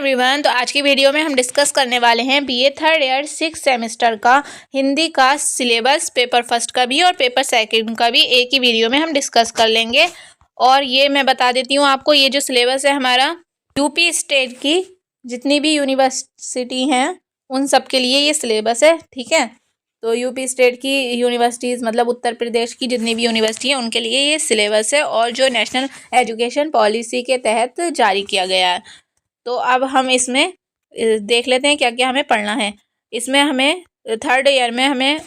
Everyone, तो आज की वीडियो में हम डिस्कस करने वाले हैं बीए थर्ड ईयर 6 सेमेस्टर का हिंदी का सिलेबस। पेपर फर्स्ट का भी और पेपर सेकंड का भी एक ही वीडियो में हम डिस्कस कर लेंगे। और ये मैं बता देती हूँ आपको, ये जो सिलेबस है हमारा यूपी स्टेट की जितनी भी यूनिवर्सिटी हैं उन सब के लिए ये सिलेबस है। ठीक है, तो यूपी स्टेट की यूनिवर्सिटीज़ मतलब उत्तर प्रदेश की जितनी भी यूनिवर्सिटी हैं उनके लिए ये सिलेबस है और जो नेशनल एजुकेशन पॉलिसी के तहत जारी किया गया है। तो अब हम इसमें देख लेते हैं क्या क्या हमें पढ़ना है। इसमें हमें थर्ड ईयर में हमें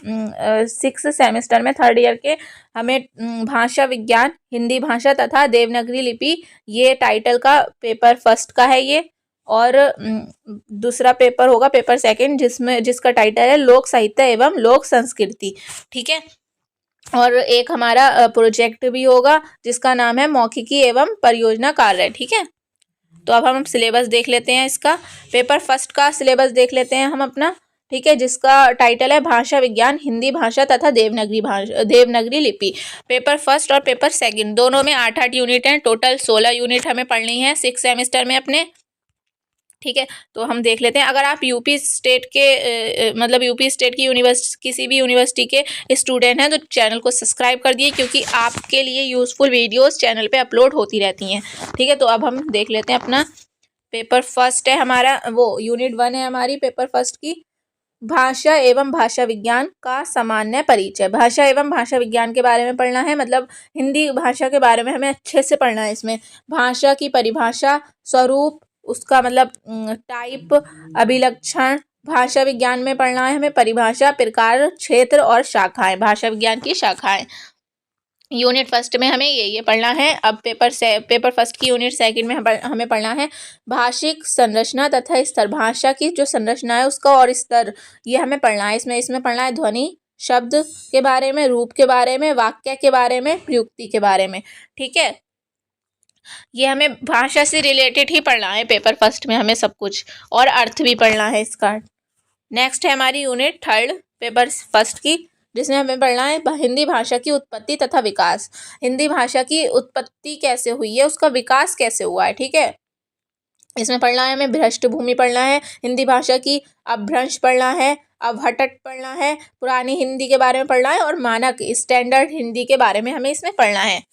6 सेमेस्टर में थर्ड ईयर के हमें भाषा विज्ञान, हिंदी भाषा तथा देवनागरी लिपि, ये टाइटल का पेपर फर्स्ट का है ये। और दूसरा पेपर होगा पेपर सेकंड जिसका टाइटल है लोक साहित्य एवं लोक संस्कृति। ठीक है, और एक हमारा प्रोजेक्ट भी होगा जिसका नाम है मौखिकी एवं परियोजना कार्य। ठीक है, तो अब हम सिलेबस देख लेते हैं इसका। पेपर फर्स्ट का सिलेबस देख लेते हैं हम अपना। ठीक है, जिसका टाइटल है भाषा विज्ञान, हिंदी भाषा तथा देवनागरी लिपि। पेपर फर्स्ट और पेपर सेकंड दोनों में 8-8 यूनिट हैं। टोटल 16 यूनिट हमें पढ़नी है 6 सेमेस्टर में अपने। ठीक है, तो हम देख लेते हैं। अगर आप यूपी स्टेट के मतलब यूपी स्टेट की यूनिवर्सिटी किसी भी यूनिवर्सिटी के स्टूडेंट हैं तो चैनल को सब्सक्राइब कर दिए, क्योंकि आपके लिए यूज़फुल वीडियोस चैनल पे अपलोड होती रहती हैं। ठीक है, तो अब हम देख लेते हैं अपना पेपर फर्स्ट है हमारा, वो यूनिट 1 है हमारी पेपर फर्स्ट की, भाषा एवं भाषा विज्ञान का सामान्य परिचय। भाषा एवं भाषा विज्ञान के बारे में पढ़ना है, मतलब हिंदी भाषा के बारे में हमें अच्छे से पढ़ना है। इसमें भाषा की परिभाषा, स्वरूप, उसका मतलब टाइप, अभिलक्षण। भाषा विज्ञान में पढ़ना है हमें परिभाषा, प्रकार, क्षेत्र और शाखाएं, भाषा विज्ञान की शाखाएं। यूनिट फर्स्ट में हमें ये पढ़ना है। अब पेपर फर्स्ट की यूनिट सेकंड में हमें पढ़ना है भाषिक संरचना तथा स्तर। भाषा की जो संरचना है उसका और स्तर ये हमें पढ़ना है। इसमें पढ़ना है ध्वनि, शब्द के बारे में, रूप के बारे में, वाक्य के बारे में, प्रयुक्ति के बारे में। ठीक है, ये हमें भाषा से रिलेटेड ही पढ़ना है पेपर फर्स्ट में हमें सब कुछ, और अर्थ भी पढ़ना है इसका। नेक्स्ट है हमारी यूनिट थर्ड पेपर फर्स्ट की, जिसमें हमें पढ़ना है हिंदी भाषा की उत्पत्ति तथा विकास। हिंदी भाषा की उत्पत्ति कैसे हुई है, उसका विकास कैसे हुआ है। ठीक है, इसमें पढ़ना है हमें भ्रष्ट भूमि पढ़ना है, हिंदी भाषा की अपभ्रंश पढ़ना है, अवहटट पढ़ना है, पुरानी हिंदी के बारे में पढ़ना है, और मानक स्टैंडर्ड हिंदी के बारे में हमें इसमें पढ़ना है।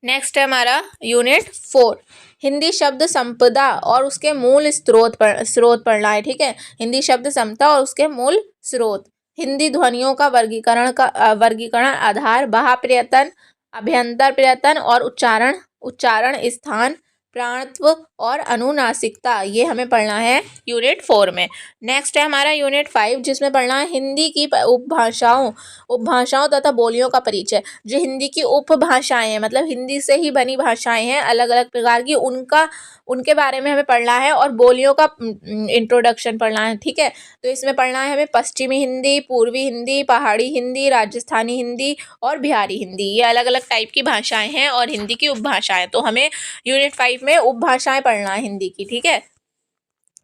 नेक्स्ट है हमारा यूनिट 4, हिंदी शब्द संपदा और उसके मूल स्रोत पढ़ना है। ठीक है, हिंदी शब्द संपदा और उसके मूल स्रोत। हिंदी ध्वनियों का वर्गीकरण आधार, बाह्य प्रयत्न, अभ्यंतर प्रयत्न और उच्चारण स्थान, प्राणत्व और अनुनासिकता, ये हमें पढ़ना है यूनिट 4 में। नेक्स्ट है हमारा यूनिट 5, जिसमें पढ़ना है हिंदी की उपभाषाओं तथा बोलियों का परिचय। जो हिंदी की उपभाषाएं हैं, मतलब हिंदी से ही बनी भाषाएं हैं अलग अलग प्रकार की, उनके बारे में हमें पढ़ना है, और बोलियों का इंट्रोडक्शन पढ़ना है। ठीक है, तो इसमें पढ़ना है हमें पश्चिमी हिंदी, पूर्वी हिंदी, पहाड़ी हिंदी, राजस्थानी हिंदी और बिहारी हिंदी। ये अलग अलग टाइप की भाषाएं हैं और हिंदी की उपभाषाएं, तो हमें यूनिट 5 में उपभाषाएं पढ़ना है हिंदी की। ठीक है,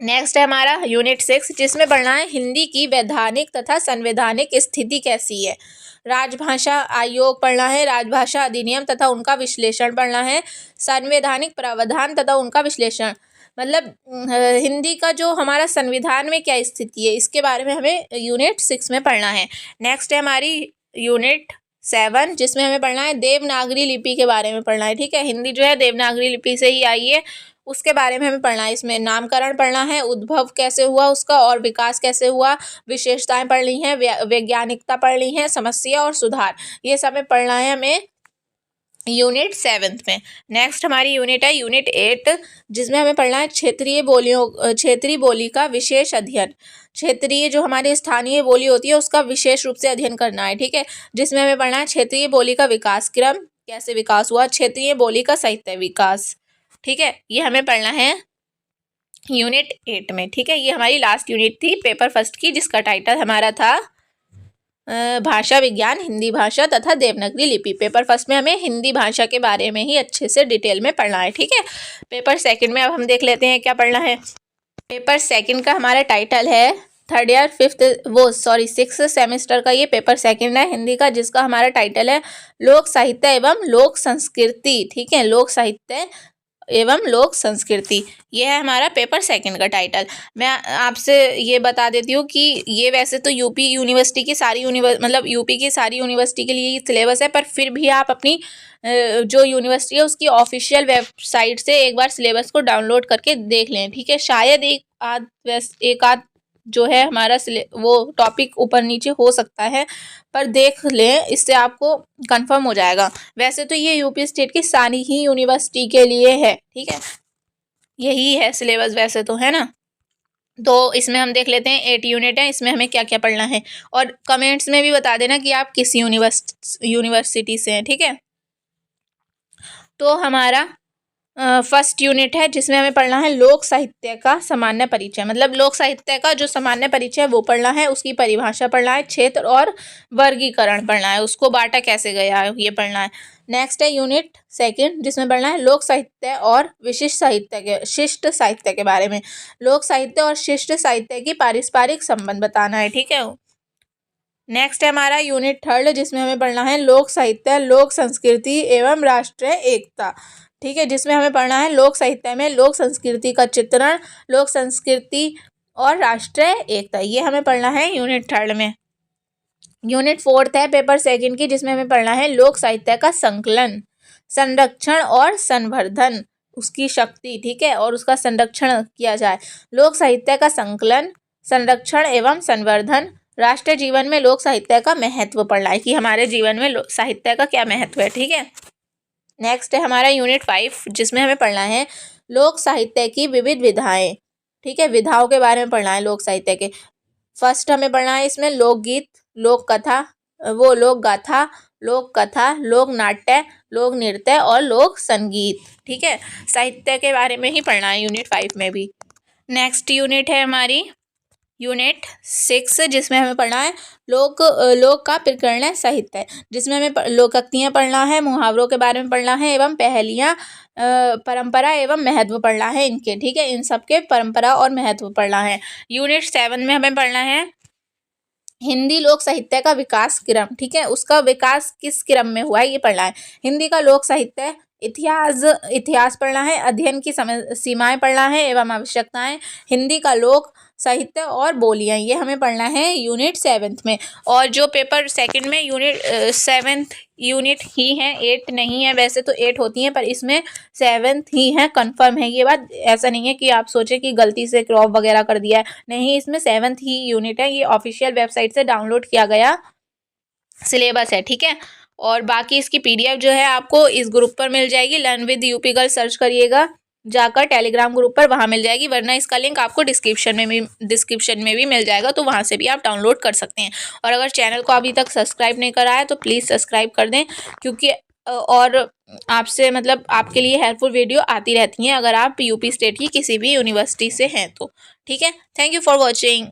नेक्स्ट है हमारा यूनिट 6, जिसमें पढ़ना है हिंदी की वैधानिक तथा संवैधानिक स्थिति कैसी है। राजभाषा आयोग पढ़ना है, राजभाषा अधिनियम तथा उनका विश्लेषण पढ़ना है, संवैधानिक प्रावधान तथा उनका विश्लेषण, मतलब हिंदी का जो हमारा संविधान में क्या स्थिति है इसके बारे में हमें यूनिट 6 में पढ़ना है। नेक्स्ट है हमारी यूनिट 7, जिसमें हमें पढ़ना है देवनागरी लिपि के बारे में पढ़ना है। ठीक है, हिंदी जो है देवनागरी लिपि से ही आई है, उसके बारे में हमें पढ़ना है। इसमें नामकरण पढ़ना है, उद्भव कैसे हुआ उसका और विकास कैसे हुआ, विशेषताएं पढ़नी है, वैज्ञानिकता पढ़नी है, समस्या और सुधार, ये सब में पढ़ना है हमें यूनिट 7 में। नेक्स्ट हमारी यूनिट है यूनिट 8, जिसमें हमें पढ़ना है क्षेत्रीय बोली का विशेष अध्ययन। क्षेत्रीय जो हमारी स्थानीय बोली होती है उसका विशेष रूप से अध्ययन करना है। ठीक है, जिसमें हमें पढ़ना है क्षेत्रीय बोली का विकास क्रम, कैसे विकास हुआ, क्षेत्रीय बोली का साहित्य विकास। ठीक है, ये हमें पढ़ना है यूनिट 8 में। ठीक है, ये हमारी लास्ट यूनिट थी पेपर फर्स्ट की, जिसका टाइटल हमारा था भाषा विज्ञान, हिंदी भाषा तथा देवनागरी लिपि। पेपर फर्स्ट में हमें हिंदी भाषा के बारे में ही अच्छे से डिटेल में पढ़ना है। ठीक है, पेपर सेकंड में अब हम देख लेते हैं क्या पढ़ना है। पेपर सेकंड का हमारा टाइटल है थर्ड ईयर 6 सेमेस्टर का ये पेपर सेकंड है हिंदी का, जिसका हमारा टाइटल है लोक साहित्य एवं लोक संस्कृति। ठीक है, लोक साहित्य एवं लोक संस्कृति। ये है हमारा पेपर सेकंड का टाइटल। मैं आपसे ये बता देती हूँ कि ये वैसे तो यूपी यूनिवर्सिटी की सारी यूपी की सारी यूनिवर्सिटी के लिए ये सिलेबस है, पर फिर भी आप अपनी जो यूनिवर्सिटी है उसकी ऑफिशियल वेबसाइट से एक बार सिलेबस को डाउनलोड करके देख लें, ठीक है। शायद एक आध जो है हमारा वो टॉपिक ऊपर नीचे हो सकता है, पर देख लें, इससे आपको कंफर्म हो जाएगा। वैसे तो ये यूपी स्टेट की सारी ही यूनिवर्सिटी के लिए है, ठीक है। यही है सिलेबस वैसे तो, है ना। तो इसमें हम देख लेते हैं 8 यूनिट है, इसमें हमें क्या क्या पढ़ना है, और कमेंट्स में भी बता देना कि आप किस यूनिवर्सिटी से हैं, ठीक है। तो हमारा फर्स्ट यूनिट है जिसमें हमें पढ़ना है लोक साहित्य का सामान्य परिचय। मतलब लोक साहित्य का जो सामान्य परिचय है वो पढ़ना है, उसकी परिभाषा पढ़ना है, क्षेत्र और वर्गीकरण पढ़ना है, उसको बांटा कैसे गया है ये पढ़ना है। नेक्स्ट है यूनिट सेकंड जिसमें पढ़ना है लोक साहित्य और शिष्ट साहित्य के बारे में। लोक साहित्य और शिष्ट साहित्य की पारस्परिक संबंध बताना है, ठीक है। नेक्स्ट है हमारा यूनिट थर्ड जिसमें हमें पढ़ना है लोक साहित्य, लोक संस्कृति एवं राष्ट्रीय एकता, ठीक है। जिसमें हमें पढ़ना है लोक साहित्य में लोक संस्कृति का चित्रण, लोक संस्कृति और राष्ट्रीय एकता, ये हमें पढ़ना है यूनिट थर्ड में। यूनिट फोर्थ है पेपर सेकंड की जिसमें हमें पढ़ना है लोक साहित्य का संकलन, संरक्षण और संवर्धन, उसकी शक्ति, ठीक है, और उसका संरक्षण किया जाए। लोक साहित्य का संकलन, संरक्षण एवं संवर्धन, राष्ट्रीय जीवन में लोक साहित्य का महत्व पढ़ना है कि हमारे जीवन में साहित्य का क्या महत्व है, ठीक है। नेक्स्ट है हमारा यूनिट 5 जिसमें हमें पढ़ना है लोक साहित्य की विविध विधाएं, ठीक है। विधाओं के बारे में पढ़ना है लोक साहित्य के। फर्स्ट हमें पढ़ना है इसमें लोकगीत, लोक गाथा, लोक कथा, लोक नाट्य, लोक नृत्य और लोक संगीत, ठीक है। साहित्य के बारे में ही पढ़ना है यूनिट 5 में भी। नेक्स्ट यूनिट है हमारी यूनिट 6 जिसमें हमें पढ़ना है लोक का प्रकरण साहित्य, जिसमें हमें लोकोक्तियाँ पढ़ना है, मुहावरों के बारे में पढ़ना है एवं पहेलियाँ, परंपरा एवं महत्व पढ़ना है इनके, ठीक है। इन सब के परंपरा और महत्व पढ़ना है। यूनिट 7 में हमें पढ़ना है हिंदी लोक साहित्य का विकास क्रम, ठीक है। उसका विकास किस क्रम में हुआ है ये पढ़ना है। हिंदी का लोक साहित्य इतिहास पढ़ना है, अध्ययन की सीमाएं पढ़ना है एवं आवश्यकताएं, हिंदी का लोक साहित्य और बोलियां, ये हमें पढ़ना है यूनिट 7 में। और जो पेपर सेकंड में यूनिट 7 यूनिट ही है, 8 नहीं है। वैसे तो 8 होती हैं पर इसमें 7 ही है, कंफर्म है ये बात। ऐसा नहीं है कि आप सोचें कि गलती से क्रॉप वगैरह कर दिया है, नहीं, इसमें 7 ही यूनिट है। ये ऑफिशियल वेबसाइट से डाउनलोड किया गया सिलेबस है, ठीक है। और बाकी इसकी PDF जो है आपको इस ग्रुप पर मिल जाएगी, learn with UP girl search करिएगा जाकर टेलीग्राम ग्रुप पर, वहाँ मिल जाएगी, वरना इसका लिंक आपको डिस्क्रिप्शन में भी मिल जाएगा, तो वहाँ से भी आप डाउनलोड कर सकते हैं। और अगर चैनल को अभी तक सब्सक्राइब नहीं करा है तो प्लीज़ सब्सक्राइब कर दें, क्योंकि और आपसे आपके लिए हेल्पफुल वीडियो आती रहती हैं अगर आप यूपी स्टेट की किसी भी यूनिवर्सिटी से हैं तो, ठीक है। Thank you for watching.